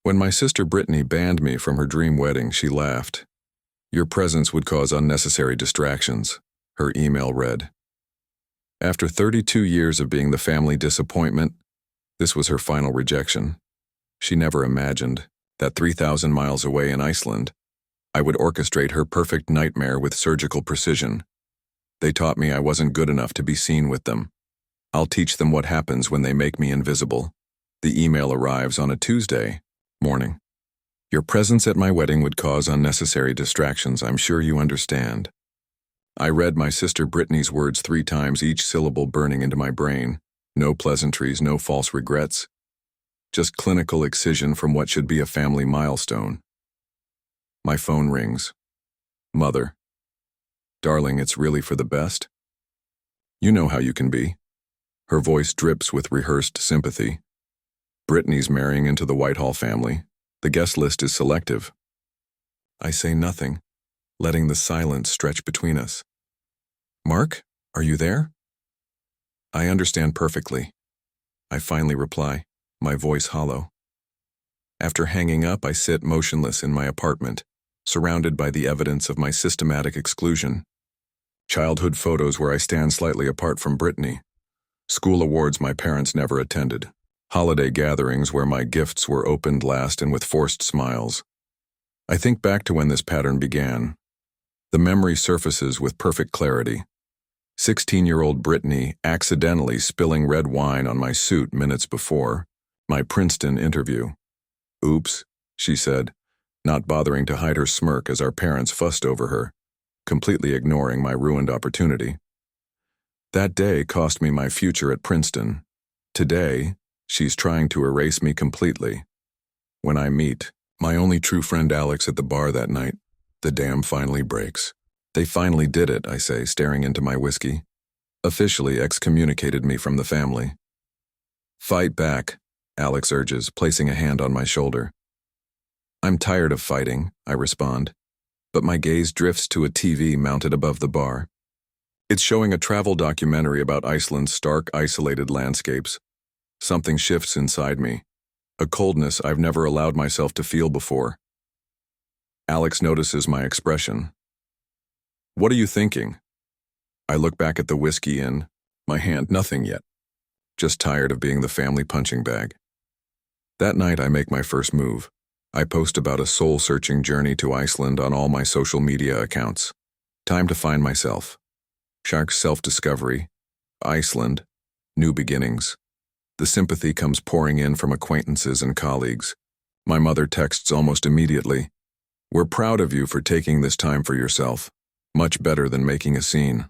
When my sister Brittany banned me from her dream wedding, she laughed. Your presence would cause unnecessary distractions, her email read. After 32 years of being the family disappointment, this was her final rejection. She never imagined that 3,000 miles away in Iceland, I would orchestrate her perfect nightmare with surgical precision. They taught me I wasn't good enough to be seen with them. I'll teach them what happens when they make me invisible. The email arrives on a Tuesday morning. Your presence at my wedding would cause unnecessary distractions, I'm sure you understand. I read my sister Brittany's words 3 times, each syllable burning into my brain. No pleasantries, no false regrets. Just clinical excision from what should be a family milestone. My phone rings. Mother. Darling, it's really for the best? You know how you can be. Her voice drips with rehearsed sympathy. Brittany's marrying into the Whitehall family. The guest list is selective. I say nothing, letting the silence stretch between us. Mark, are you there? I understand perfectly. I finally reply, my voice hollow. After hanging up, I sit motionless in my apartment, surrounded by the evidence of my systematic exclusion. Childhood photos where I stand slightly apart from Brittany. School awards my parents never attended. Holiday gatherings where my gifts were opened last and with forced smiles. I think back to when this pattern began. The memory surfaces with perfect clarity. 16-year-old Brittany accidentally spilling red wine on my suit minutes before my Princeton interview. Oops, she said, not bothering to hide her smirk as our parents fussed over her, completely ignoring my ruined opportunity. That day cost me my future at Princeton. Today, she's trying to erase me completely. When I meet my only true friend Alex at the bar that night, the dam finally breaks. They finally did it, I say, staring into my whiskey. Officially excommunicated me from the family. Fight back, Alex urges, placing a hand on my shoulder. I'm tired of fighting, I respond, but my gaze drifts to a TV mounted above the bar. It's showing a travel documentary about Iceland's stark, isolated landscapes. Something shifts inside me, a coldness I've never allowed myself to feel before. Alex notices my expression. What are you thinking? I look back at the whiskey in my hand, nothing yet. Just tired of being the family punching bag. That night I make my first move. I post about a soul-searching journey to Iceland on all my social media accounts. Time to find myself. Shark's self-discovery. Iceland. New beginnings. The sympathy comes pouring in from acquaintances and colleagues. My mother texts almost immediately. We're proud of you for taking this time for yourself. Much better than making a scene.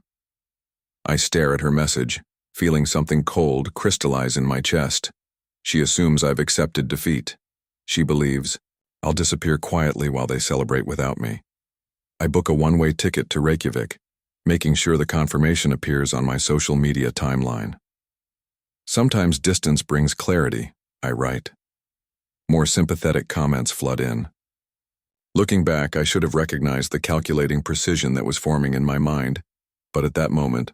I stare at her message, feeling something cold crystallize in my chest. She assumes I've accepted defeat. She believes I'll disappear quietly while they celebrate without me. I book a one-way ticket to Reykjavik, making sure the confirmation appears on my social media timeline. Sometimes distance brings clarity, I write. More sympathetic comments flood in. Looking back, I should have recognized the calculating precision that was forming in my mind, but at that moment,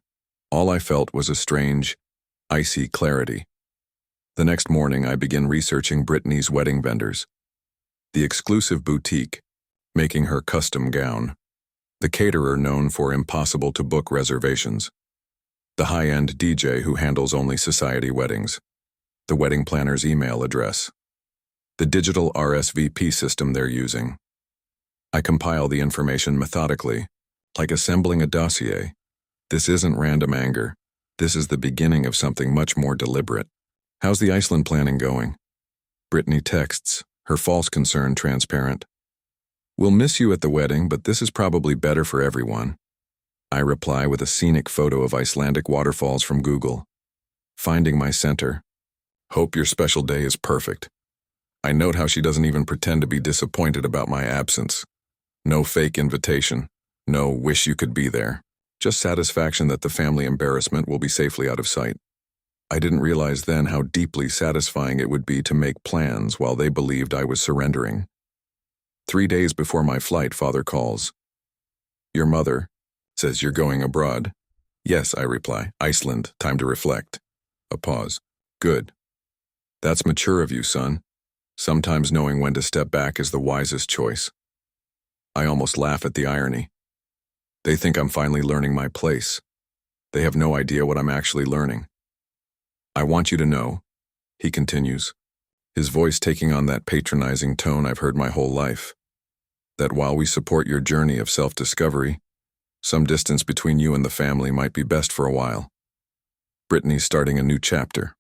all I felt was a strange, icy clarity. The next morning, I begin researching Brittany's wedding vendors. The exclusive boutique, making her custom gown. The caterer known for impossible-to-book reservations. The high-end DJ who handles only society weddings. The wedding planner's email address. The digital RSVP system they're using. I compile the information methodically, like assembling a dossier. This isn't random anger. This is the beginning of something much more deliberate. How's the Iceland planning going? Brittany texts, her false concern transparent. We'll miss you at the wedding, but this is probably better for everyone. I reply with a scenic photo of Icelandic waterfalls from Google. Finding my center. Hope your special day is perfect. I note how she doesn't even pretend to be disappointed about my absence. No fake invitation. No wish you could be there. Just satisfaction that the family embarrassment will be safely out of sight. I didn't realize then how deeply satisfying it would be to make plans while they believed I was surrendering. 3 days before my flight, Father calls. Your mother says you're going abroad. Yes, I reply. Iceland, time to reflect. A pause. Good. That's mature of you, son. Sometimes knowing when to step back is the wisest choice. I almost laugh at the irony. They think I'm finally learning my place. They have no idea what I'm actually learning. I want you to know, he continues, his voice taking on that patronizing tone I've heard my whole life, that while we support your journey of self-discovery, some distance between you and the family might be best for a while. Brittany's starting a new chapter.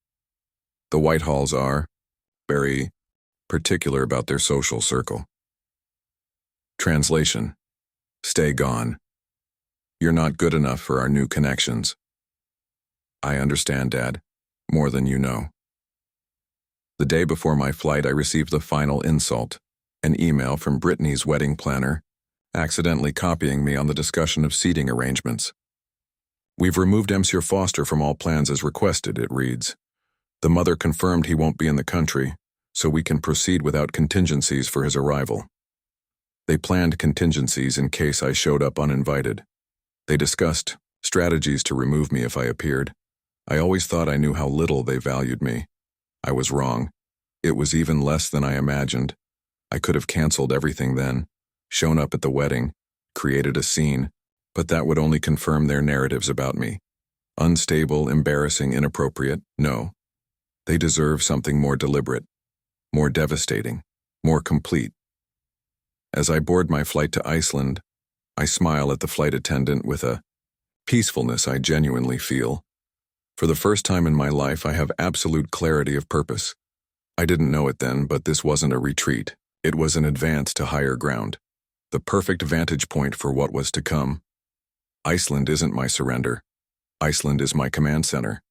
The Whitehalls are very particular about their social circle. Translation: stay gone. You're not good enough for our new connections. I understand, Dad, more than you know. The day before my flight, I received the final insult, an email from Brittany's wedding planner, accidentally copying me on the discussion of seating arrangements. We've removed Monsieur Foster from all plans as requested, it reads. The mother confirmed he won't be in the country, so we can proceed without contingencies for his arrival. They planned contingencies in case I showed up uninvited. They discussed strategies to remove me if I appeared. I always thought I knew how little they valued me. I was wrong. It was even less than I imagined. I could have canceled everything then, shown up at the wedding, created a scene, but that would only confirm their narratives about me. Unstable, embarrassing, inappropriate, no. They deserve something more deliberate, more devastating, more complete. As I board my flight to Iceland, I smile at the flight attendant with a peacefulness I genuinely feel. For the first time in my life, I have absolute clarity of purpose. I didn't know it then, but this wasn't a retreat. It was an advance to higher ground, the perfect vantage point for what was to come. Iceland isn't my surrender. Iceland is my command center,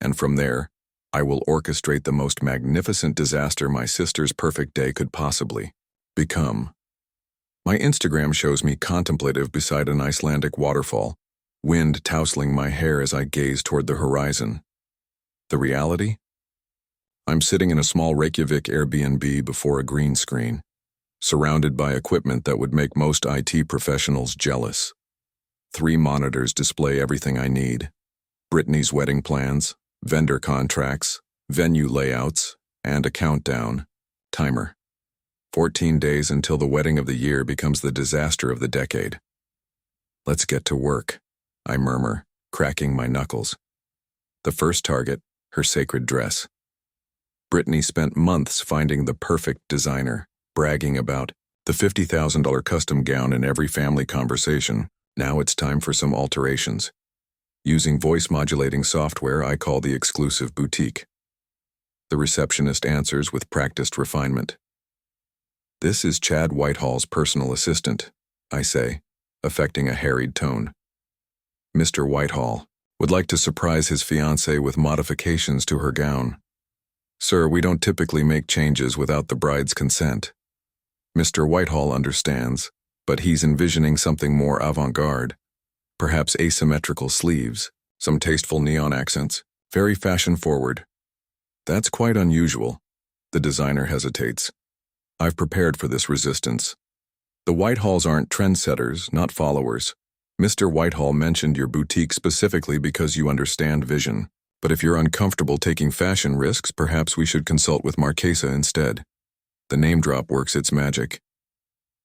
and from there, I will orchestrate the most magnificent disaster my sister's perfect day could possibly become. My Instagram shows me contemplative beside an Icelandic waterfall, wind tousling my hair as I gaze toward the horizon. The reality? I'm sitting in a small Reykjavik Airbnb before a green screen, surrounded by equipment that would make most IT professionals jealous. 3 monitors display everything I need: Brittany's wedding plans, vendor contracts, venue layouts, and a countdown timer. 14 days until the wedding of the year becomes the disaster of the decade. Let's get to work, I murmur, cracking my knuckles. The first target, her sacred dress. Brittany spent months finding the perfect designer, bragging about the $50,000 custom gown in every family conversation. Now it's time for some alterations. Using voice-modulating software, I call the exclusive boutique. The receptionist answers with practiced refinement. This is Chad Whitehall's personal assistant, I say, affecting a harried tone. Mr. Whitehall would like to surprise his fiancée with modifications to her gown. Sir, we don't typically make changes without the bride's consent. Mr. Whitehall understands, but he's envisioning something more avant-garde. Perhaps asymmetrical sleeves, some tasteful neon accents, very fashion-forward. That's quite unusual. The designer hesitates. I've prepared for this resistance. The Whitehalls aren't trendsetters, not followers. Mr. Whitehall mentioned your boutique specifically because you understand vision. But if you're uncomfortable taking fashion risks, perhaps we should consult with Marchesa instead. The name drop works its magic.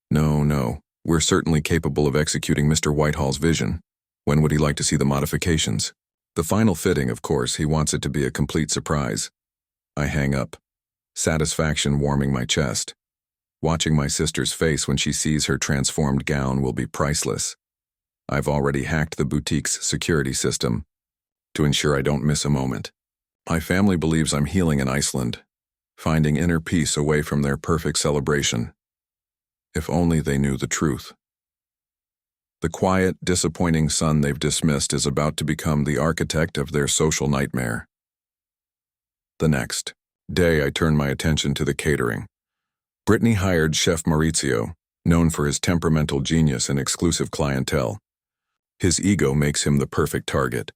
No, we're certainly capable of executing Mr. Whitehall's vision. When would he like to see the modifications? The final fitting, of course, he wants it to be a complete surprise. I hang up, satisfaction warming my chest. Watching my sister's face when she sees her transformed gown will be priceless. I've already hacked the boutique's security system to ensure I don't miss a moment. My family believes I'm healing in Iceland, finding inner peace away from their perfect celebration. If only they knew the truth. The quiet, disappointing son they've dismissed is about to become the architect of their social nightmare. The next day, I turn my attention to the catering. Brittany hired Chef Maurizio, known for his temperamental genius and exclusive clientele. His ego makes him the perfect target.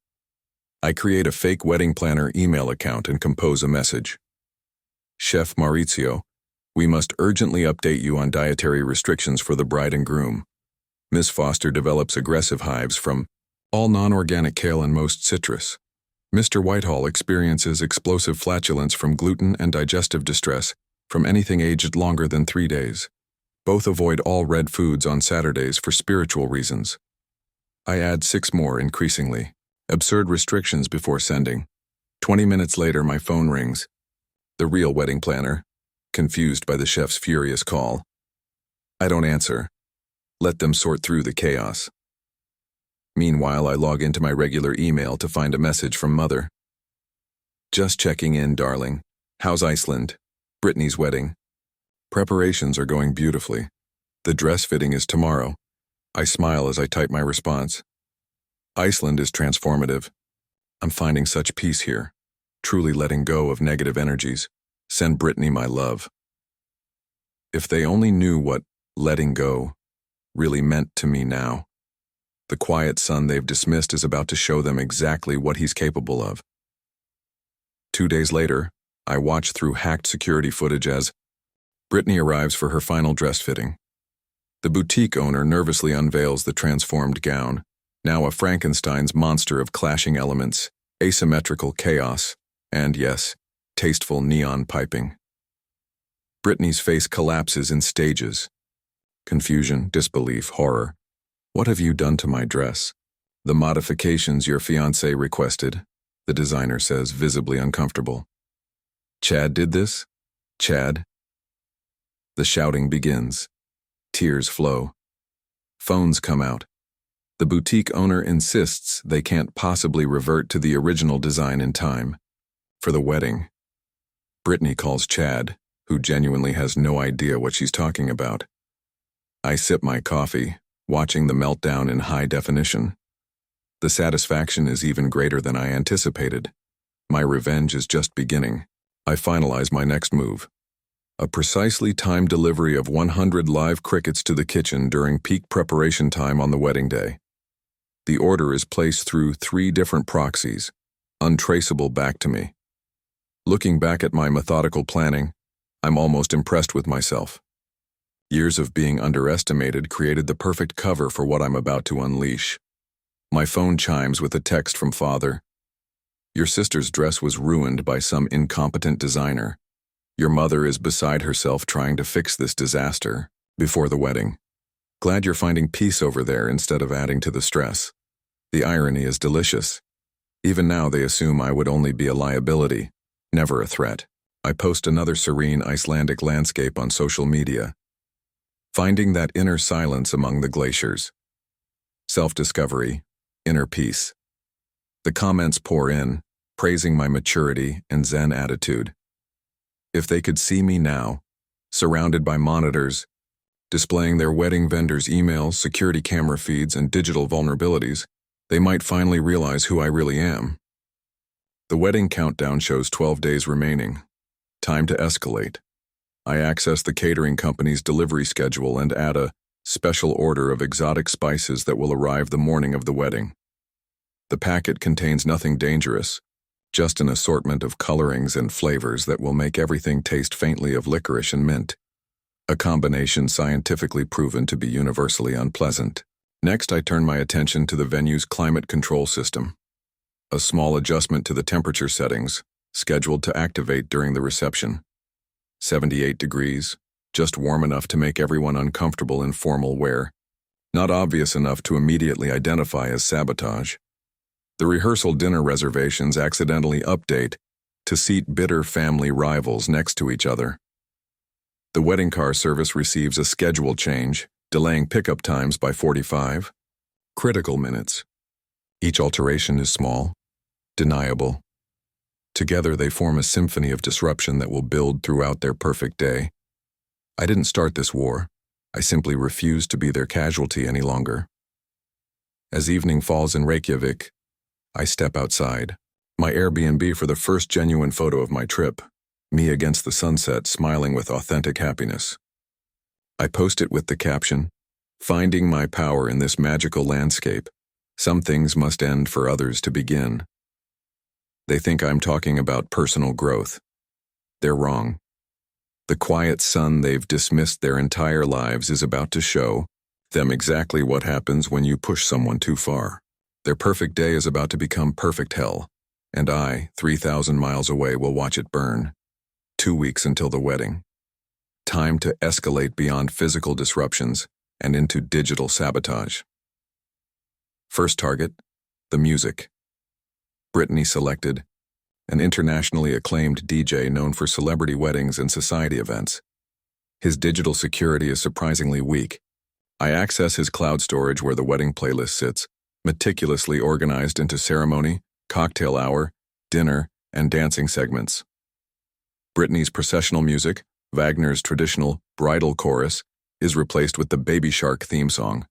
I create a fake wedding planner email account and compose a message. Chef Maurizio, we must urgently update you on dietary restrictions for the bride and groom. Ms. Foster develops aggressive hives from all non-organic kale and most citrus. Mr. Whitehall experiences explosive flatulence from gluten and digestive distress. from anything aged longer than 3 days. Both avoid all red foods on Saturdays for spiritual reasons. I add 6 more increasingly. Absurd restrictions before sending. 20 minutes later, my phone rings. The real wedding planner, confused by the chef's furious call. I don't answer. Let them sort through the chaos. Meanwhile, I log into my regular email to find a message from Mother. Just checking in, darling. How's Iceland? Brittany's wedding. Preparations are going beautifully. The dress fitting is tomorrow. I smile as I type my response. Iceland is transformative. I'm finding such peace here, truly letting go of negative energies. Send Brittany my love. If they only knew what letting go really meant to me now. The quiet son they've dismissed is about to show them exactly what he's capable of. 2 days later, I watch through hacked security footage as Brittany arrives for her final dress fitting. The boutique owner nervously unveils the transformed gown, now a Frankenstein's monster of clashing elements, asymmetrical chaos, and yes, tasteful neon piping. Brittany's face collapses in stages. Confusion, disbelief, horror. What have you done to my dress? The modifications your fiancé requested, the designer says, visibly uncomfortable. Chad did this? Chad? The shouting begins. Tears flow. Phones come out. The boutique owner insists they can't possibly revert to the original design in time. For the wedding. Brittany calls Chad, who genuinely has no idea what she's talking about. I sip my coffee, watching the meltdown in high definition. The satisfaction is even greater than I anticipated. My revenge is just beginning. I finalize my next move. A precisely timed delivery of 100 live crickets to the kitchen during peak preparation time on the wedding day. The order is placed through 3 different proxies, untraceable back to me. Looking back at my methodical planning, I'm almost impressed with myself. Years of being underestimated created the perfect cover for what I'm about to unleash. My phone chimes with a text from Father. Your sister's dress was ruined by some incompetent designer. Your mother is beside herself trying to fix this disaster before the wedding. Glad you're finding peace over there instead of adding to the stress. The irony is delicious. Even now they assume I would only be a liability, never a threat. I post another serene Icelandic landscape on social media. Finding that inner silence among the glaciers. Self-discovery, inner peace. The comments pour in, praising my maturity and Zen attitude. If they could see me now, surrounded by monitors, displaying their wedding vendors' emails, security camera feeds, and digital vulnerabilities, they might finally realize who I really am. The wedding countdown shows 12 days remaining. Time to escalate. I access the catering company's delivery schedule and add a special order of exotic spices that will arrive the morning of the wedding. The packet contains nothing dangerous, just an assortment of colorings and flavors that will make everything taste faintly of licorice and mint, a combination scientifically proven to be universally unpleasant. Next, I turn my attention to the venue's climate control system. A small adjustment to the temperature settings, scheduled to activate during the reception. 78 degrees, just warm enough to make everyone uncomfortable in formal wear, not obvious enough to immediately identify as sabotage. The rehearsal dinner reservations accidentally update to seat bitter family rivals next to each other. The wedding car service receives a schedule change, delaying pickup times by 45 critical minutes. Each alteration is small, deniable. Together they form a symphony of disruption that will build throughout their perfect day. I didn't start this war. I simply refused to be their casualty any longer. As evening falls in Reykjavik, I step outside. My Airbnb for the first genuine photo of my trip, me against the sunset smiling with authentic happiness. I post it with the caption, "Finding my power in this magical landscape. Some things must end for others to begin." They think I'm talking about personal growth. They're wrong. The quiet sun they've dismissed their entire lives is about to show them exactly what happens when you push someone too far. Their perfect day is about to become perfect hell, and I, 3,000 miles away, will watch it burn. 2 weeks until the wedding. Time to escalate beyond physical disruptions and into digital sabotage. First target, the music. Brittany selected, an internationally acclaimed DJ known for celebrity weddings and society events. His digital security is surprisingly weak. I access his cloud storage where the wedding playlist sits, meticulously organized into ceremony, cocktail hour, dinner, and dancing segments. Brittany's processional music, Wagner's traditional bridal chorus, is replaced with the Baby Shark theme song.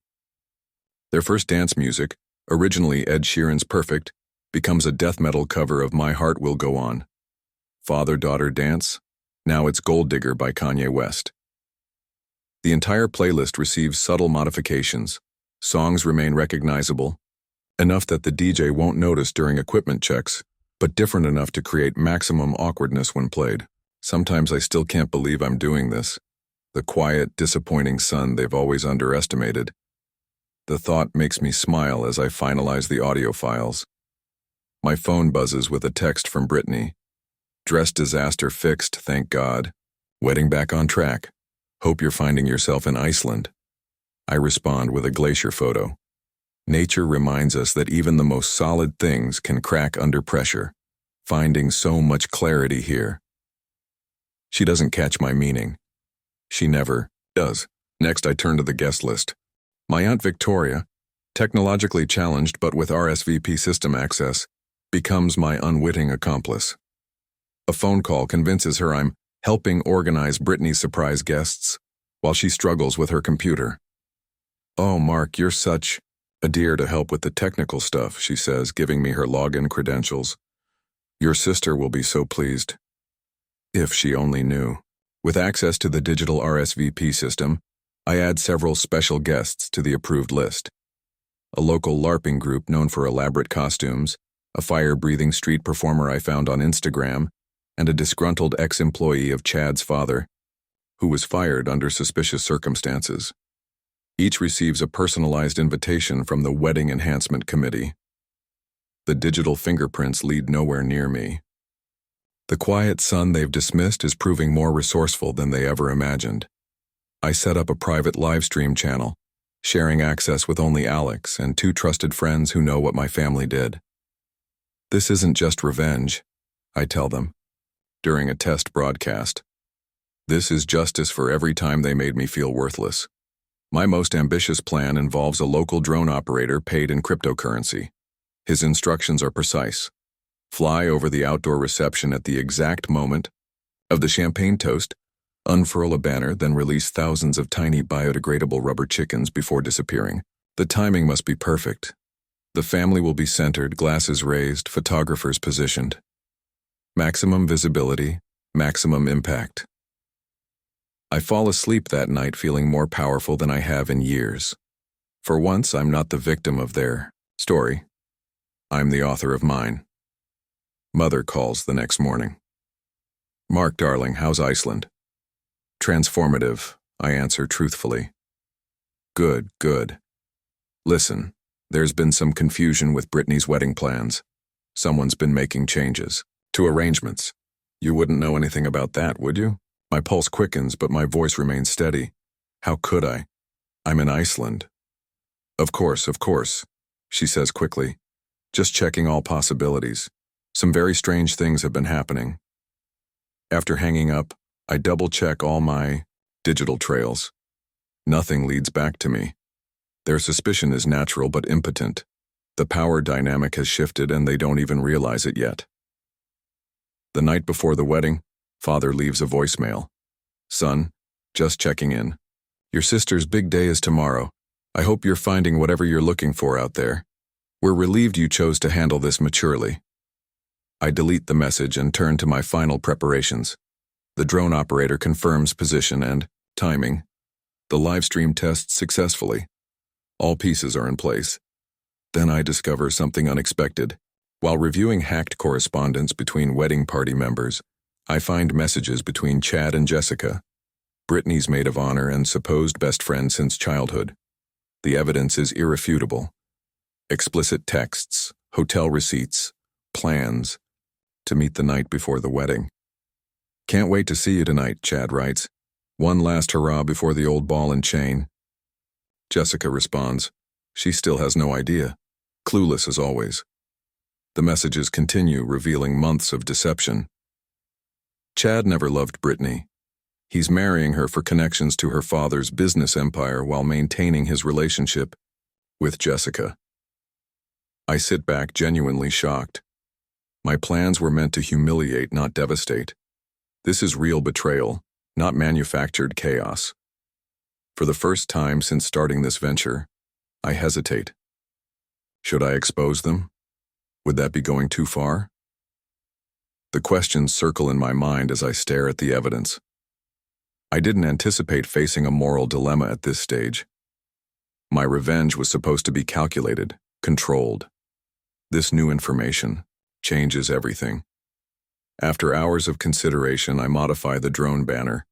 Their first dance music, originally Ed Sheeran's Perfect, becomes a death metal cover of My Heart Will Go On. Father-daughter dance, now it's Gold Digger by Kanye West. The entire playlist receives subtle modifications. Songs remain recognizable, enough that the DJ won't notice during equipment checks, but different enough to create maximum awkwardness when played. Sometimes I still can't believe I'm doing this. The quiet, disappointing son they've always underestimated. The thought makes me smile as I finalize the audio files. My phone buzzes with a text from Brittany. Dress disaster fixed, thank God. Wedding back on track. Hope you're finding yourself in Iceland. I respond with a glacier photo. Nature reminds us that even the most solid things can crack under pressure. Finding so much clarity here. She doesn't catch my meaning. She never does. Next, I turn to the guest list. My Aunt Victoria, technologically challenged but with RSVP system access, becomes my unwitting accomplice. A phone call convinces her I'm helping organize Brittany's surprise guests while she struggles with her computer. "Oh, Mark, you're such a dear to help with the technical stuff," she says, giving me her login credentials. "Your sister will be so pleased." If she only knew. With access to the digital RSVP system, I add several special guests to the approved list. A local LARPing group known for elaborate costumes, a fire-breathing street performer I found on Instagram, and a disgruntled ex-employee of Chad's father, who was fired under suspicious circumstances. Each receives a personalized invitation from the Wedding Enhancement Committee. The digital fingerprints lead nowhere near me. The quiet son they've dismissed is proving more resourceful than they ever imagined. I set up a private live stream channel, sharing access with only Alex and 2 trusted friends who know what my family did. This isn't just revenge, I tell them, during a test broadcast. This is justice for every time they made me feel worthless. My most ambitious plan involves a local drone operator paid in cryptocurrency. His instructions are precise. Fly over the outdoor reception at the exact moment of the champagne toast, unfurl a banner, then release thousands of tiny biodegradable rubber chickens before disappearing. The timing must be perfect. The family will be centered, glasses raised, photographers positioned. Maximum visibility, maximum impact. I fall asleep that night feeling more powerful than I have in years. For once, I'm not the victim of their story. I'm the author of mine. Mother calls the next morning. "Mark, darling, how's Iceland?" "Transformative," I answer truthfully. Good, good. Listen, there's been some confusion with Brittany's wedding plans. Someone's been making changes to arrangements. You wouldn't know anything about that, would you? My pulse quickens, but my voice remains steady. How could I? I'm in Iceland. Of course, she says quickly. Just checking all possibilities. Some very strange things have been happening. After hanging up, I double-check all my digital trails. Nothing leads back to me. Their suspicion is natural but impotent. The power dynamic has shifted and they don't even realize it yet. The night before the wedding, Father leaves a voicemail. "Son, just checking in. Your sister's big day is tomorrow. I hope you're finding whatever you're looking for out there. We're relieved you chose to handle this maturely." I delete the message and turn to my final preparations. The drone operator confirms position and timing. The live stream tests successfully. All pieces are in place. Then I discover something unexpected. While reviewing hacked correspondence between wedding party members, I find messages between Chad and Jessica, Brittany's maid of honor and supposed best friend since childhood. The evidence is irrefutable. Explicit texts, hotel receipts, plans to meet the night before the wedding. "Can't wait to see you tonight," Chad writes. One last hurrah before the old ball and chain. Jessica responds. She still has no idea, clueless as always. The messages continue, revealing months of deception. Chad never loved Brittany. He's marrying her for connections to her father's business empire while maintaining his relationship with Jessica. I sit back genuinely shocked. My plans were meant to humiliate, not devastate. This is real betrayal, not manufactured chaos. For the first time since starting this venture, I hesitate. Should I expose them? Would that be going too far? The questions circle in my mind as I stare at the evidence. I didn't anticipate facing a moral dilemma at this stage. My revenge was supposed to be calculated, controlled. This new information changes everything. After hours of consideration, I modify the drone banner.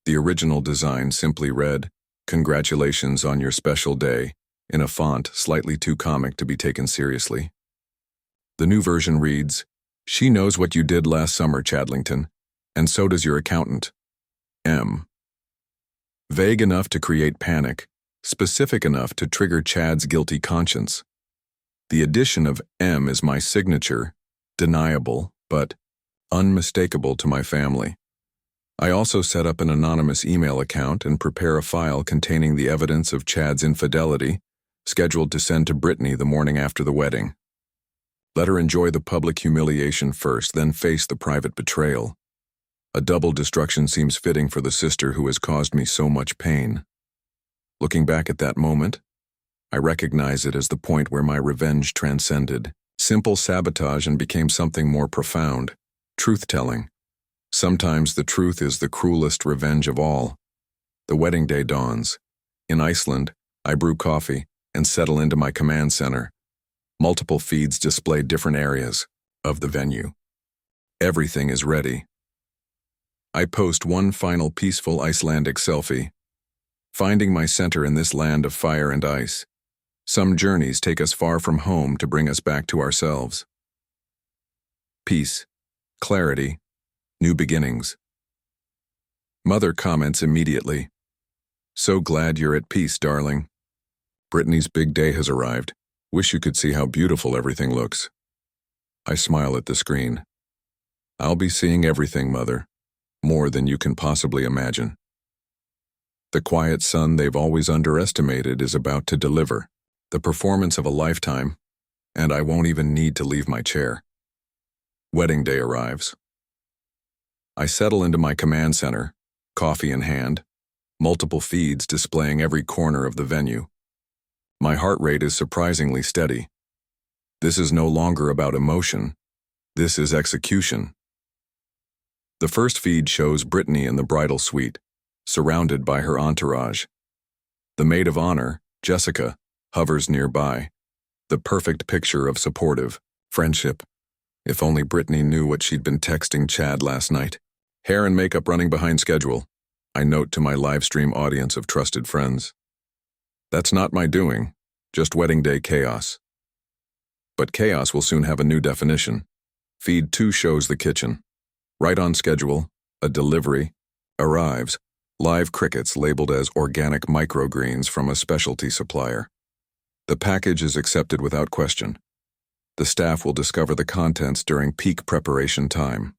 The original design simply read, "Congratulations on your special day," in a font slightly too comic to be taken seriously. The new version reads, "She knows what you did last summer, Chadlington, and so does your accountant. M." Vague enough to create panic, specific enough to trigger Chad's guilty conscience. The addition of M is my signature, deniable, but unmistakable to my family. I also set up an anonymous email account and prepare a file containing the evidence of Chad's infidelity, scheduled to send to Brittany the morning after the wedding. Let her enjoy the public humiliation first, then face the private betrayal. A double destruction seems fitting for the sister who has caused me so much pain. Looking back at that moment, I recognize it as the point where my revenge transcended simple sabotage and became something more profound, truth-telling. Sometimes the truth is the cruelest revenge of all. The wedding day dawns. In Iceland, I brew coffee and settle into my command center. Multiple feeds display different areas of the venue. Everything is ready. I post one final peaceful Icelandic selfie. Finding my center in this land of fire and ice. Some journeys take us far from home to bring us back to ourselves. Peace, clarity, new beginnings. Mother comments immediately. "So glad you're at peace, darling. Brittany's big day has arrived. Wish you could see how beautiful everything looks." I smile at the screen. "I'll be seeing everything, Mother. More than you can possibly imagine." The quiet son they've always underestimated is about to deliver. The performance of a lifetime, and I won't even need to leave my chair. Wedding day arrives. I settle into my command center, coffee in hand, multiple feeds displaying every corner of the venue. My heart rate is surprisingly steady. This is no longer about emotion. This is execution. The first feed shows Brittany in the bridal suite, surrounded by her entourage. The maid of honor, Jessica, hovers nearby, the perfect picture of supportive friendship. If only Brittany knew what she'd been texting Chad last night. Hair and makeup running behind schedule, I note to my live stream audience of trusted friends. That's not my doing, just wedding day chaos. But chaos will soon have a new definition. Feed 2 shows the kitchen. Right on schedule, a delivery arrives, live crickets labeled as organic microgreens from a specialty supplier. The package is accepted without question. The staff will discover the contents during peak preparation time.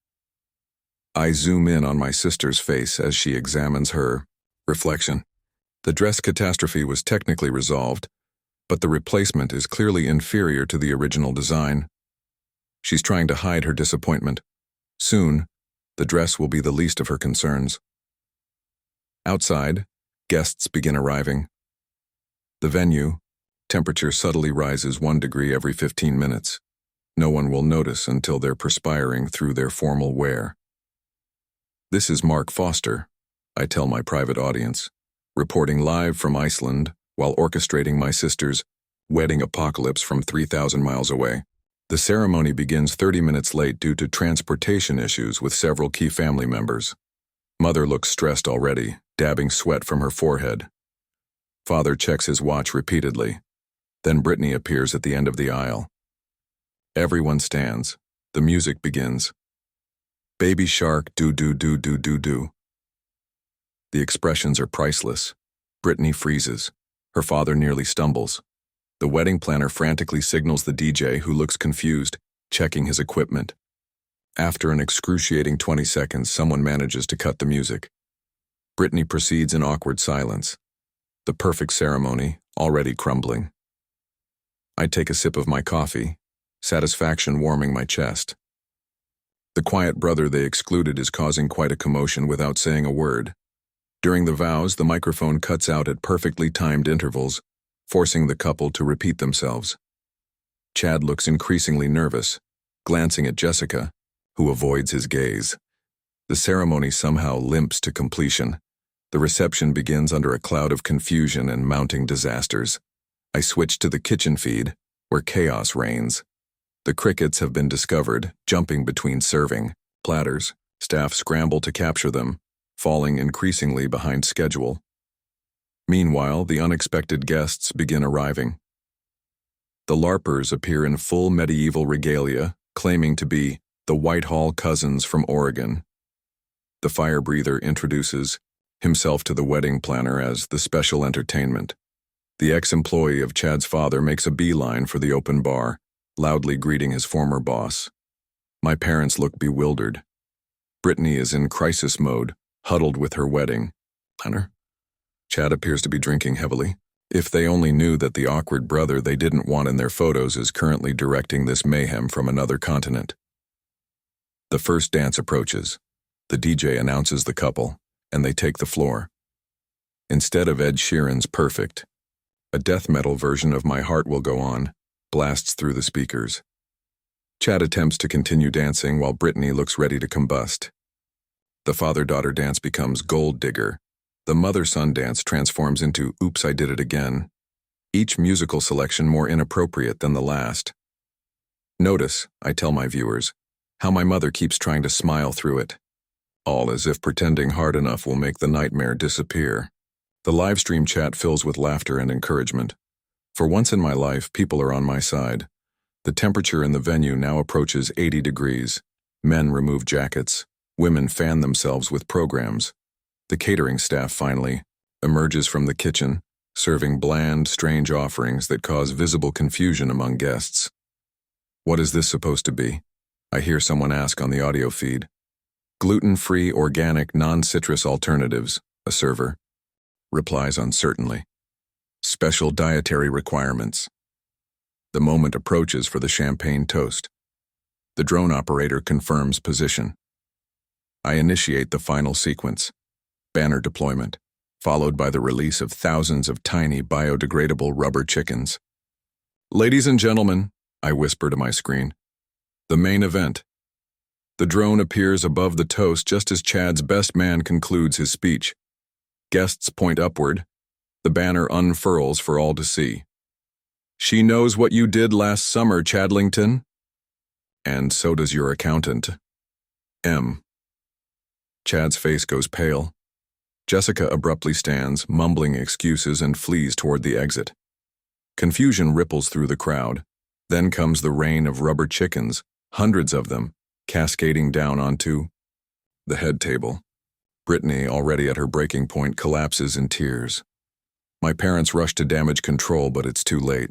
I zoom in on my sister's face as she examines her reflection. The dress catastrophe was technically resolved, but the replacement is clearly inferior to the original design. She's trying to hide her disappointment. Soon, the dress will be the least of her concerns. Outside, guests begin arriving. The venue, temperature subtly rises 1 degree every 15 minutes. No one will notice until they're perspiring through their formal wear. "This is Mark Foster," I tell my private audience, reporting live from Iceland while orchestrating my sister's wedding apocalypse from 3,000 miles away. The ceremony begins 30 minutes late due to transportation issues with several key family members. Mother looks stressed already, dabbing sweat from her forehead. Father checks his watch repeatedly. Then Brittany appears at the end of the aisle. Everyone stands. The music begins. Baby shark, do do do do do do. The expressions are priceless. Brittany freezes. Her father nearly stumbles. The wedding planner frantically signals the DJ, who looks confused, checking his equipment. After an excruciating 20 seconds, someone manages to cut the music. Brittany proceeds in awkward silence. The perfect ceremony, already crumbling. I take a sip of my coffee, satisfaction warming my chest. The quiet brother they excluded is causing quite a commotion without saying a word. During the vows, the microphone cuts out at perfectly timed intervals, forcing the couple to repeat themselves. Chad looks increasingly nervous, glancing at Jessica, who avoids his gaze. The ceremony somehow limps to completion. The reception begins under a cloud of confusion and mounting disasters. I switch to the kitchen feed, where chaos reigns. The crickets have been discovered, jumping between serving platters. Staff scramble to capture them, falling increasingly behind schedule. Meanwhile, the unexpected guests begin arriving. The LARPers appear in full medieval regalia, claiming to be the Whitehall cousins from Oregon. The fire breather introduces himself to the wedding planner as the special entertainment. The ex-employee of Chad's father makes a beeline for the open bar, loudly greeting his former boss. My parents look bewildered. Brittany is in crisis mode, huddled with her wedding planner. Chad appears to be drinking heavily. If they only knew that the awkward brother they didn't want in their photos is currently directing this mayhem from another continent. The first dance approaches. The DJ announces the couple, and they take the floor. Instead of Ed Sheeran's Perfect, a death metal version of My Heart Will Go On blasts through the speakers. Chad attempts to continue dancing while Brittany looks ready to combust. The father-daughter dance becomes Gold Digger. The mother-son dance transforms into Oops, I Did It Again. Each musical selection more inappropriate than the last. Notice, I tell my viewers, how my mother keeps trying to smile through it. All as if pretending hard enough will make the nightmare disappear. The livestream chat fills with laughter and encouragement. For once in my life, people are on my side. The temperature in the venue now approaches 80 degrees. Men remove jackets. Women fan themselves with programs. The catering staff finally emerges from the kitchen, serving bland, strange offerings that cause visible confusion among guests. What is this supposed to be? I hear someone ask on the audio feed. Gluten-free, organic, non-citrus alternatives, a server replies uncertainly. Special dietary requirements. The moment approaches for the champagne toast. The drone operator confirms position. I initiate the final sequence. Banner deployment, followed by the release of thousands of tiny biodegradable rubber chickens. Ladies and gentlemen, I whisper to my screen. The main event. The drone appears above the toast just as Chad's best man concludes his speech. Guests point upward. The banner unfurls for all to see. She knows what you did last summer, Chadlington. And so does your accountant. M. Chad's face goes pale. Jessica abruptly stands, mumbling excuses, and flees toward the exit. Confusion ripples through the crowd. Then comes the rain of rubber chickens, hundreds of them, cascading down onto the head table. Brittany, already at her breaking point, collapses in tears. My parents rush to damage control, but it's too late.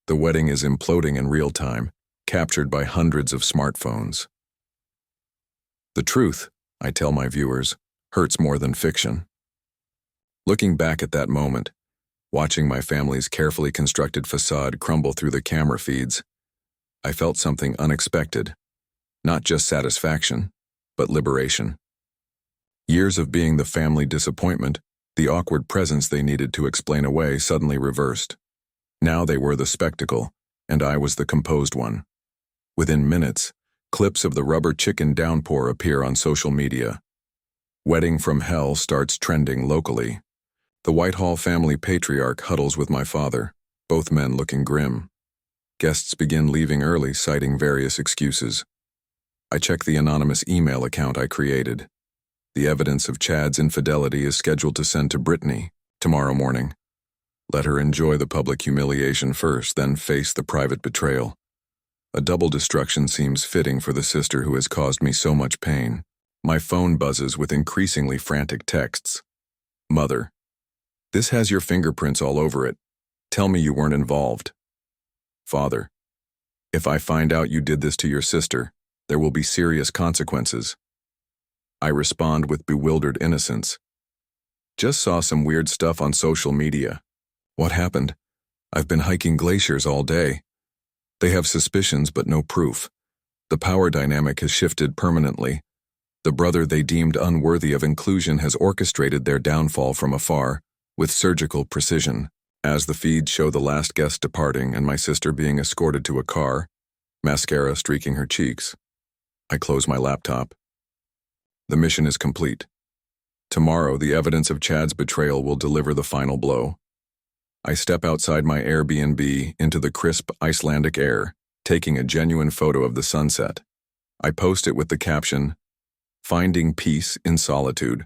The wedding is imploding in real time, captured by hundreds of smartphones. The truth, I tell my viewers, hurts more than fiction. Looking back at that moment, watching my family's carefully constructed facade crumble through the camera feeds, I felt something unexpected. Not just satisfaction, but liberation. Years of being the family disappointment, the awkward presence they needed to explain away, suddenly reversed. Now they were the spectacle, and I was the composed one. Within minutes, clips of the rubber chicken downpour appear on social media. Wedding from Hell starts trending locally. The Whitehall family patriarch huddles with my father, both men looking grim. Guests begin leaving early, citing various excuses. I check the anonymous email account I created. The evidence of Chad's infidelity is scheduled to send to Brittany tomorrow morning. Let her enjoy the public humiliation first, then face the private betrayal. A double destruction seems fitting for the sister who has caused me so much pain. My phone buzzes with increasingly frantic texts. Mother, this has your fingerprints all over it. Tell me you weren't involved. Father, if I find out you did this to your sister, there will be serious consequences. I respond with bewildered innocence. Just saw some weird stuff on social media. What happened? I've been hiking glaciers all day. They have suspicions but no proof. The power dynamic has shifted permanently. The brother they deemed unworthy of inclusion has orchestrated their downfall from afar, with surgical precision. As the feeds show the last guest departing and my sister being escorted to a car, mascara streaking her cheeks, I close my laptop. The mission is complete. Tomorrow, the evidence of Chad's betrayal will deliver the final blow. I step outside my Airbnb into the crisp Icelandic air, taking a genuine photo of the sunset. I post it with the caption, "Finding peace in solitude.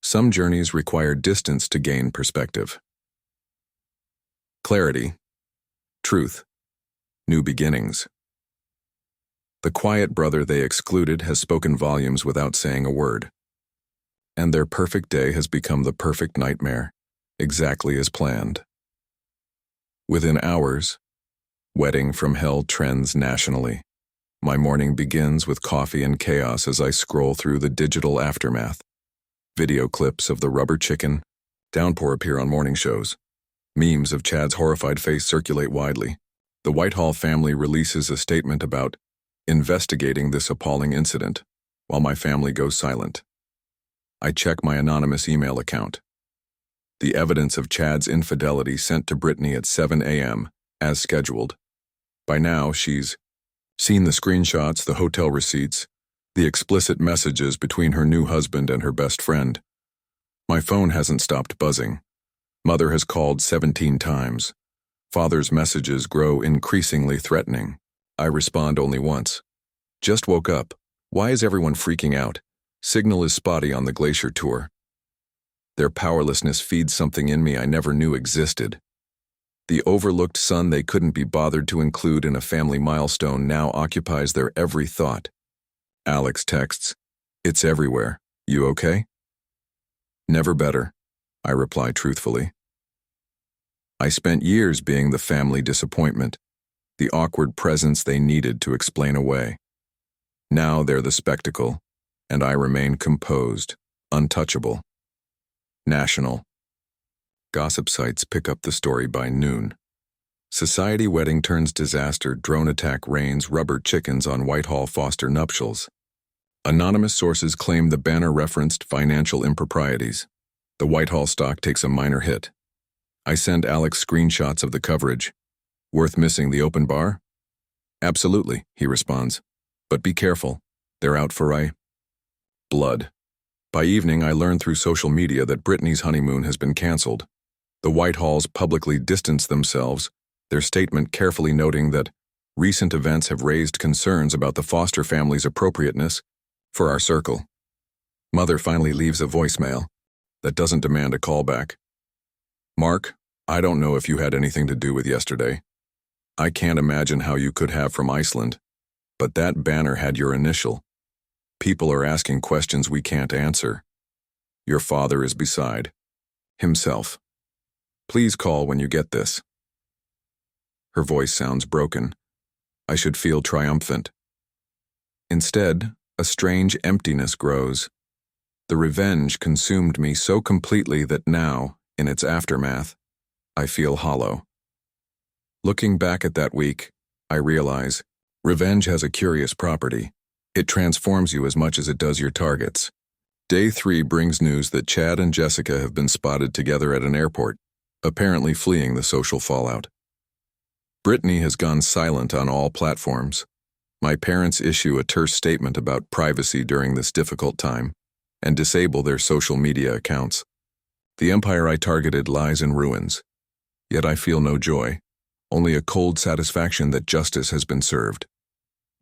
Some journeys require distance to gain perspective." Clarity, truth, new beginnings. The quiet brother they excluded has spoken volumes without saying a word. And their perfect day has become the perfect nightmare, exactly as planned. Within hours, wedding from hell trends nationally. My morning begins with coffee and chaos as I scroll through the digital aftermath. Video clips of the rubber chicken, downpour appear on morning shows. Memes of Chad's horrified face circulate widely. The Whitehall family releases a statement about investigating this appalling incident, while my family goes silent. I check my anonymous email account. The evidence of Chad's infidelity sent to Brittany at 7 a.m., as scheduled. By now, she's seen the screenshots, the hotel receipts, the explicit messages between her new husband and her best friend. My phone hasn't stopped buzzing. Mother has called 17 times. Father's messages grow increasingly threatening. I respond only once. Just woke up. Why is everyone freaking out? Signal is spotty on the glacier tour. Their powerlessness feeds something in me I never knew existed. The overlooked son they couldn't be bothered to include in a family milestone now occupies their every thought. Alex texts, "It's everywhere. You okay?" "Never better," I reply truthfully. I spent years being the family disappointment, the awkward presence they needed to explain away. Now they're the spectacle, and I remain composed, untouchable. National. Gossip sites pick up the story by noon. Society wedding turns disaster, drone attack rains rubber chickens on Whitehall Foster nuptials. Anonymous sources claim the banner referenced financial improprieties. The Whitehall stock takes a minor hit. I send Alex screenshots of the coverage. "Worth missing the open bar?" "Absolutely," he responds. "But be careful. They're out for blood." By evening, I learn through social media that Brittany's honeymoon has been canceled. The Whitehalls publicly distance themselves, their statement carefully noting that recent events have raised concerns about the Foster family's appropriateness for our circle. Mother finally leaves a voicemail that doesn't demand a callback. "Mark, I don't know if you had anything to do with yesterday. I can't imagine how you could have from Iceland, but that banner had your initial. People are asking questions we can't answer. Your father is beside himself. Please call when you get this." Her voice sounds broken. I should feel triumphant. Instead, a strange emptiness grows. The revenge consumed me so completely that now, in its aftermath, I feel hollow. Looking back at that week, I realize revenge has a curious property. It transforms you as much as it does your targets. Day 3 brings news that Chad and Jessica have been spotted together at an airport, apparently fleeing the social fallout. Brittany has gone silent on all platforms. My parents issue a terse statement about privacy during this difficult time and disable their social media accounts. The empire I targeted lies in ruins. Yet I feel no joy, only a cold satisfaction that justice has been served.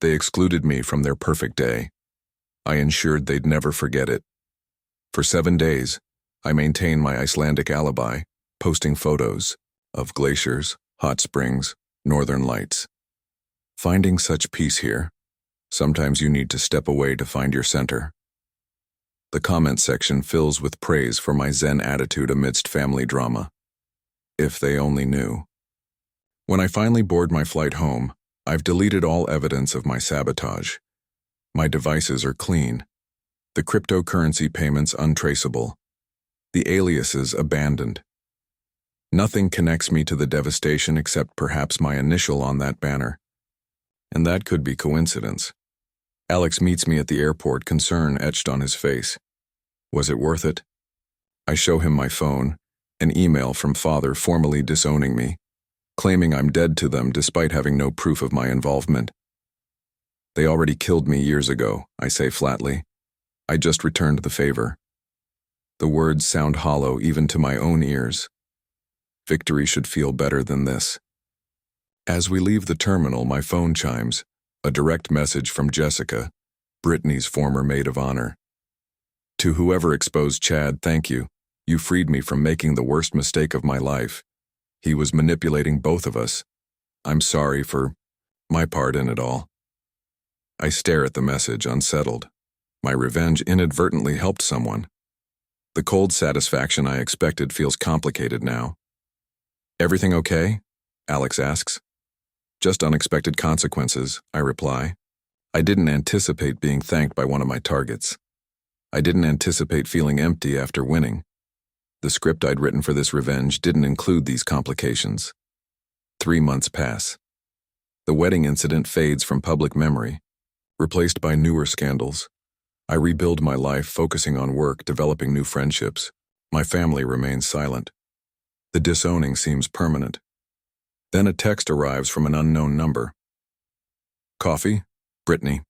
They excluded me from their perfect day. I ensured they'd never forget it. For 7 days, I maintained my Icelandic alibi, posting photos of glaciers, hot springs, northern lights. Finding such peace here, sometimes you need to step away to find your center. The comment section fills with praise for my zen attitude amidst family drama. If they only knew. When I finally board my flight home, I've deleted all evidence of my sabotage. My devices are clean. The cryptocurrency payments untraceable. The aliases abandoned. Nothing connects me to the devastation except perhaps my initial on that banner. And that could be coincidence. Alex meets me at the airport, concern etched on his face. Was it worth it? I show him my phone, an email from father formally disowning me, claiming I'm dead to them despite having no proof of my involvement. They already killed me years ago, I say flatly. I just returned the favor. The words sound hollow even to my own ears. Victory should feel better than this. As we leave the terminal, my phone chimes, a direct message from Jessica, Brittany's former maid of honor. To whoever exposed Chad, thank you. You freed me from making the worst mistake of my life. He was manipulating both of us. I'm sorry for my part in it all. I stare at the message, unsettled. My revenge inadvertently helped someone. The cold satisfaction I expected feels complicated now. Everything okay? Alex asks. Just unexpected consequences, I reply. I didn't anticipate being thanked by one of my targets. I didn't anticipate feeling empty after winning. The script I'd written for this revenge didn't include these complications. 3 months pass. The wedding incident fades from public memory, replaced by newer scandals. I rebuild my life, focusing on work, developing new friendships. My family remains silent. The disowning seems permanent. Then a text arrives from an unknown number. Coffee? Brittany.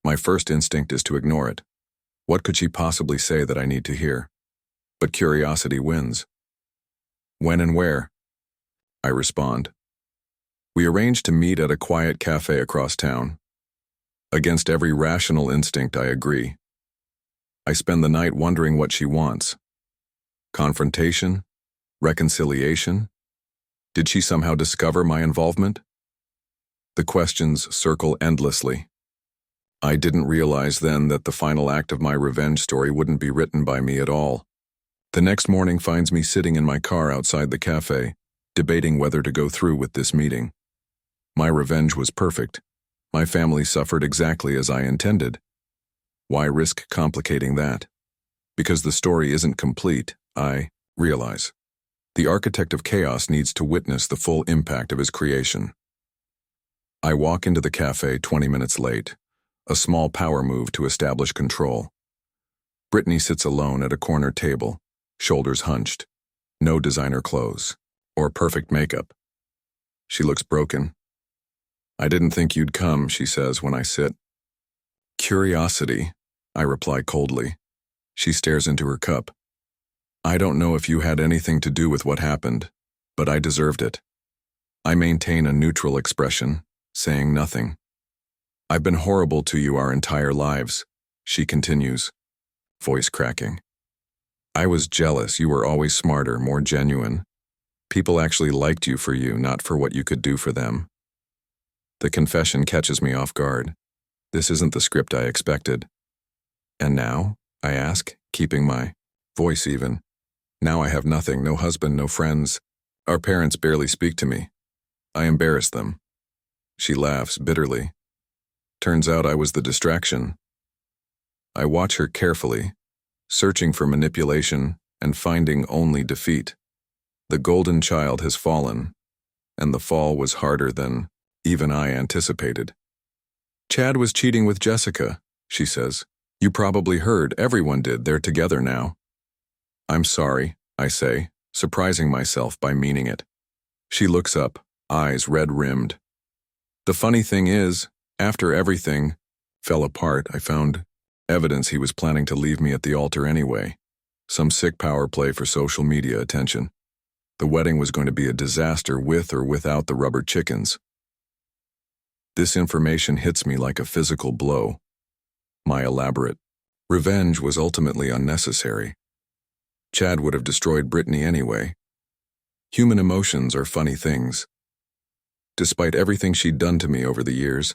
My first instinct is to ignore it. What could she possibly say that I need to hear? But curiosity wins. When and where? I respond. We arrange to meet at a quiet cafe across town. Against every rational instinct, I agree. I spend the night wondering what she wants. Confrontation? Reconciliation? Did she somehow discover my involvement? The questions circle endlessly. I didn't realize then that the final act of my revenge story wouldn't be written by me at all. The next morning finds me sitting in my car outside the cafe, debating whether to go through with this meeting. My revenge was perfect. My family suffered exactly as I intended. Why risk complicating that? Because the story isn't complete, I realize. The architect of chaos needs to witness the full impact of his creation. I walk into the cafe 20 minutes late, a small power move to establish control. Brittany sits alone at a corner table, shoulders hunched, no designer clothes, or perfect makeup. She looks broken. I didn't think you'd come, she says when I sit. Curiosity, I reply coldly. She stares into her cup. I don't know if you had anything to do with what happened, but I deserved it. I maintain a neutral expression, saying nothing. I've been horrible to you our entire lives, she continues, voice cracking. I was jealous. You were always smarter, more genuine. People actually liked you for you, not for what you could do for them. The confession catches me off guard. This isn't the script I expected. And now? I ask, keeping my voice even. Now I have nothing, no husband, no friends. Our parents barely speak to me. I embarrass them. She laughs bitterly. Turns out I was the distraction. I watch her carefully, searching for manipulation and finding only defeat. The golden child has fallen, and the fall was harder than even I anticipated. Chad was cheating with Jessica, she says. You probably heard, everyone did, they're together now. I'm sorry, I say, surprising myself by meaning it. She looks up, eyes red-rimmed. The funny thing is, after everything fell apart, I found evidence he was planning to leave me at the altar anyway. Some sick power play for social media attention. The wedding was going to be a disaster with or without the rubber chickens. This information hits me like a physical blow. My elaborate revenge was ultimately unnecessary. Chad would have destroyed Brittany anyway. Human emotions are funny things. Despite everything she'd done to me over the years,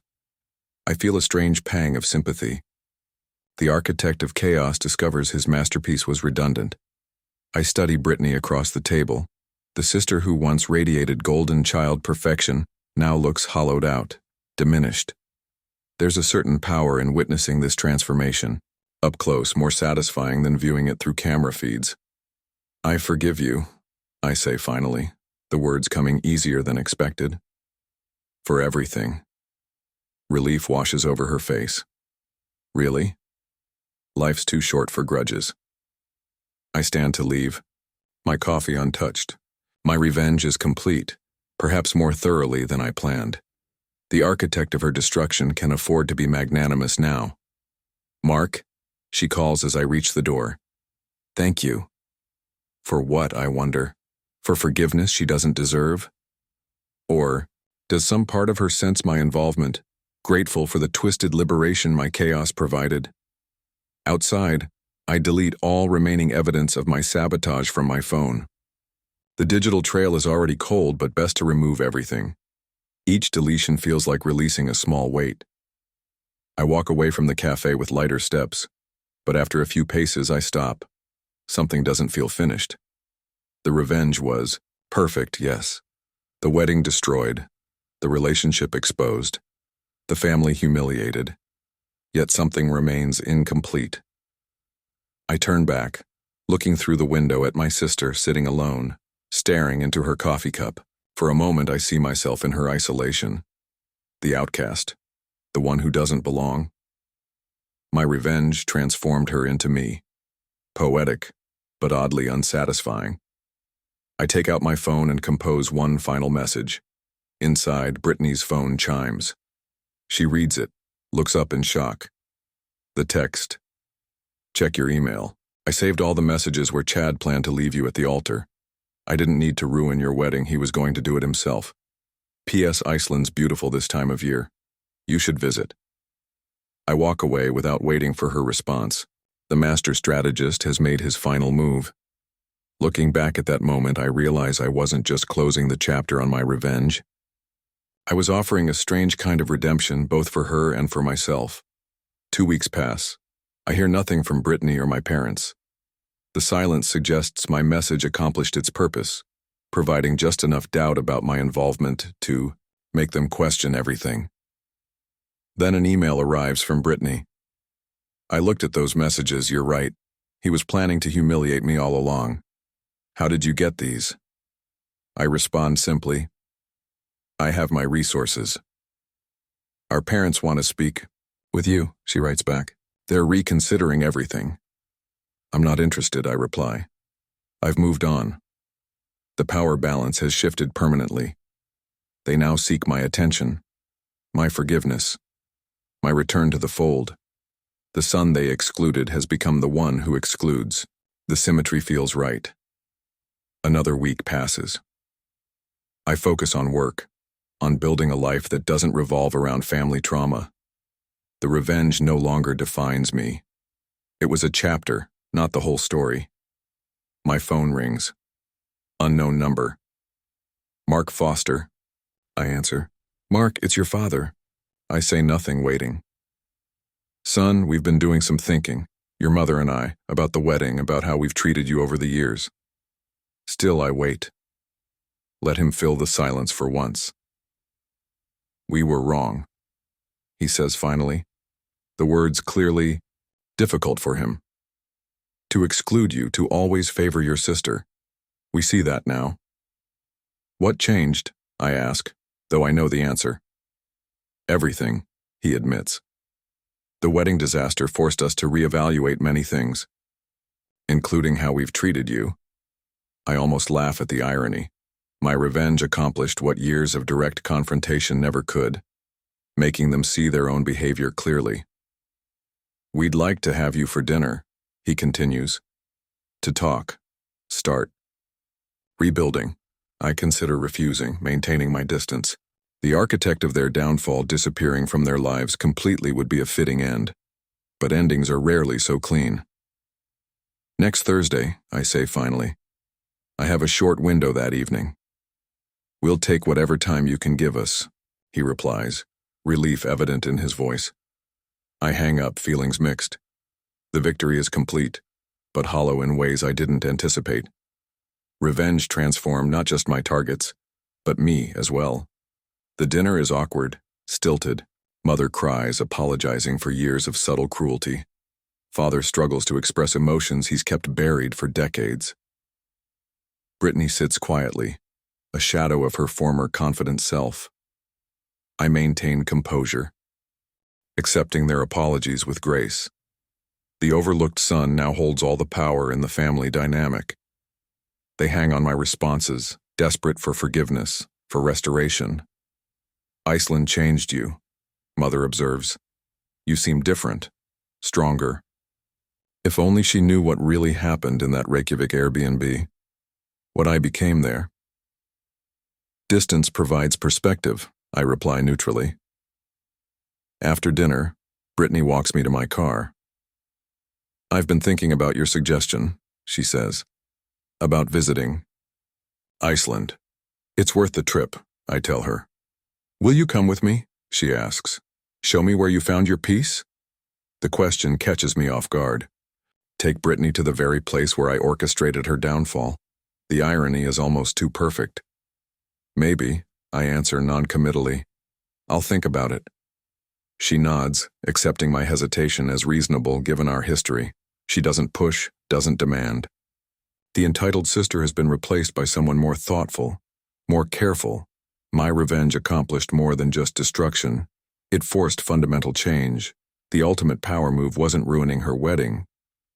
I feel a strange pang of sympathy. The architect of chaos discovers his masterpiece was redundant. I study Brittany across the table. The sister who once radiated golden child perfection now looks hollowed out, diminished. There's a certain power in witnessing this transformation, up close, more satisfying than viewing it through camera feeds. I forgive you, I say finally, the words coming easier than expected. For everything. Relief washes over her face. Really? Life's too short for grudges. I stand to leave, my coffee untouched. My revenge is complete, perhaps more thoroughly than I planned. The architect of her destruction can afford to be magnanimous now. Mark, she calls as I reach the door. Thank you. For what, I wonder? For forgiveness she doesn't deserve? Or does some part of her sense my involvement, grateful for the twisted liberation my chaos provided? Outside, I delete all remaining evidence of my sabotage from my phone. The digital trail is already cold, but best to remove everything. Each deletion feels like releasing a small weight. I walk away from the cafe with lighter steps, but after a few paces I stop. Something doesn't feel finished. The revenge was perfect, yes. The wedding destroyed, the relationship exposed, the family humiliated, yet something remains incomplete. I turn back, looking through the window at my sister sitting alone, staring into her coffee cup. For a moment I see myself in her isolation. The outcast, the one who doesn't belong. My revenge transformed her into me. Poetic, but oddly unsatisfying. I take out my phone and compose one final message. Inside, Brittany's phone chimes. She reads it, looks up in shock. The text. Check your email. I saved all the messages where Chad planned to leave you at the altar. I didn't need to ruin your wedding, he was going to do it himself. P.S. Iceland's beautiful this time of year. You should visit. I walk away without waiting for her response. The master strategist has made his final move. Looking back at that moment, I realize I wasn't just closing the chapter on my revenge. I was offering a strange kind of redemption both for her and for myself. 2 weeks pass. I hear nothing from Brittany or my parents. The silence suggests my message accomplished its purpose, providing just enough doubt about my involvement to make them question everything. Then an email arrives from Brittany. I looked at those messages, you're right. He was planning to humiliate me all along. How did you get these? I respond simply, I have my resources. Our parents want to speak with you, she writes back. They're reconsidering everything. I'm not interested, I reply. I've moved on. The power balance has shifted permanently. They now seek my attention, my forgiveness, my return to the fold. The son they excluded has become the one who excludes. The symmetry feels right. Another week passes. I focus on work, on building a life that doesn't revolve around family trauma. The revenge no longer defines me. It was a chapter, not the whole story. My phone rings. Unknown number. Mark Foster. I answer. Mark, it's your father. I say nothing, waiting. Son, we've been doing some thinking, your mother and I, about the wedding, about how we've treated you over the years. Still I wait. Let him fill the silence for once. We were wrong, he says finally. The words clearly difficult for him. To exclude you, to always favor your sister. We see that now. What changed? I ask, though I know the answer. Everything, he admits. The wedding disaster forced us to reevaluate many things, including how we've treated you. I almost laugh at the irony. My revenge accomplished what years of direct confrontation never could, making them see their own behavior clearly. We'd like to have you for dinner, he continues. To talk. Start. Rebuilding. I consider refusing, maintaining my distance. The architect of their downfall disappearing from their lives completely would be a fitting end. But endings are rarely so clean. Next Thursday, I say finally. I have a short window that evening. We'll take whatever time you can give us, he replies, relief evident in his voice. I hang up, feelings mixed. The victory is complete, but hollow in ways I didn't anticipate. Revenge transformed not just my targets, but me as well. The dinner is awkward, stilted. Mother cries, apologizing for years of subtle cruelty. Father struggles to express emotions he's kept buried for decades. Brittany sits quietly, a shadow of her former confident self. I maintain composure, accepting their apologies with grace. The overlooked son now holds all the power in the family dynamic. They hang on my responses, desperate for forgiveness, for restoration. Iceland changed you, Mother observes. You seem different, stronger. If only she knew what really happened in that Reykjavik Airbnb, what I became there. Distance provides perspective, I reply neutrally. After dinner, Brittany walks me to my car. I've been thinking about your suggestion, she says, about visiting Iceland. It's worth the trip, I tell her. Will you come with me? She asks. Show me where you found your peace? The question catches me off guard. Take Brittany to the very place where I orchestrated her downfall. The irony is almost too perfect. Maybe, I answer non-committally. I'll think about it. She nods, accepting my hesitation as reasonable given our history. She doesn't push, doesn't demand. The entitled sister has been replaced by someone more thoughtful, more careful. My revenge accomplished more than just destruction. It forced fundamental change. The ultimate power move wasn't ruining her wedding,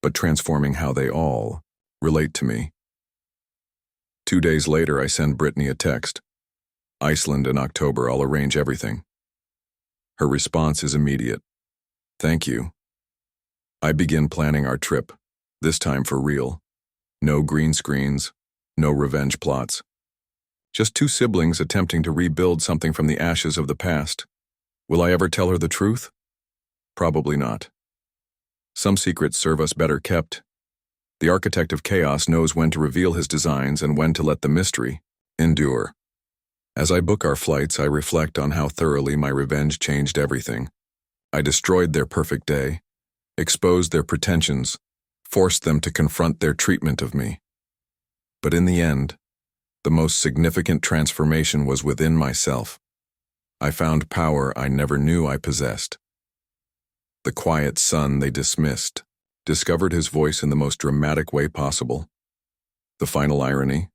but transforming how they all relate to me. 2 days later, I send Brittany a text. Iceland in October, I'll arrange everything. Her response is immediate. Thank you. I begin planning our trip, this time for real. No green screens, no revenge plots. Just two siblings attempting to rebuild something from the ashes of the past. Will I ever tell her the truth? Probably not. Some secrets serve us better kept. The architect of chaos knows when to reveal his designs and when to let the mystery endure. As I book our flights, I reflect on how thoroughly my revenge changed everything. I destroyed their perfect day, exposed their pretensions, forced them to confront their treatment of me. But in the end, the most significant transformation was within myself. I found power I never knew I possessed. The quiet son they dismissed discovered his voice in the most dramatic way possible. The final irony?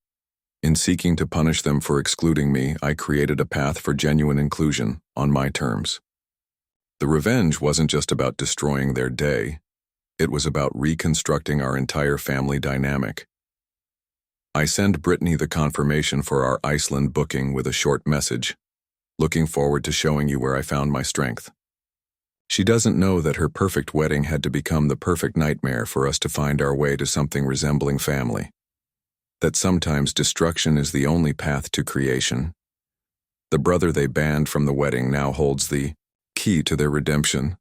In seeking to punish them for excluding me, I created a path for genuine inclusion on my terms. The revenge wasn't just about destroying their day. It was about reconstructing our entire family dynamic. I send Brittany the confirmation for our Iceland booking with a short message. Looking forward to showing you where I found my strength. She doesn't know that her perfect wedding had to become the perfect nightmare for us to find our way to something resembling family. That sometimes destruction is the only path to creation. The brother they banned from the wedding now holds the key to their redemption.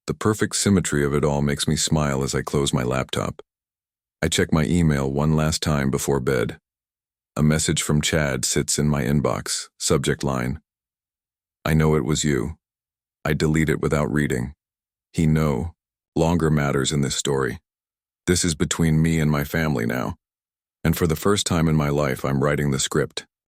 The perfect symmetry of it all makes me smile as I close my laptop. I check my email one last time before bed. A message from Chad sits in my inbox, subject line. I know it was you. I delete it without reading. He no longer matters in this story. This is between me and my family now. And for the first time in my life, I'm writing the script.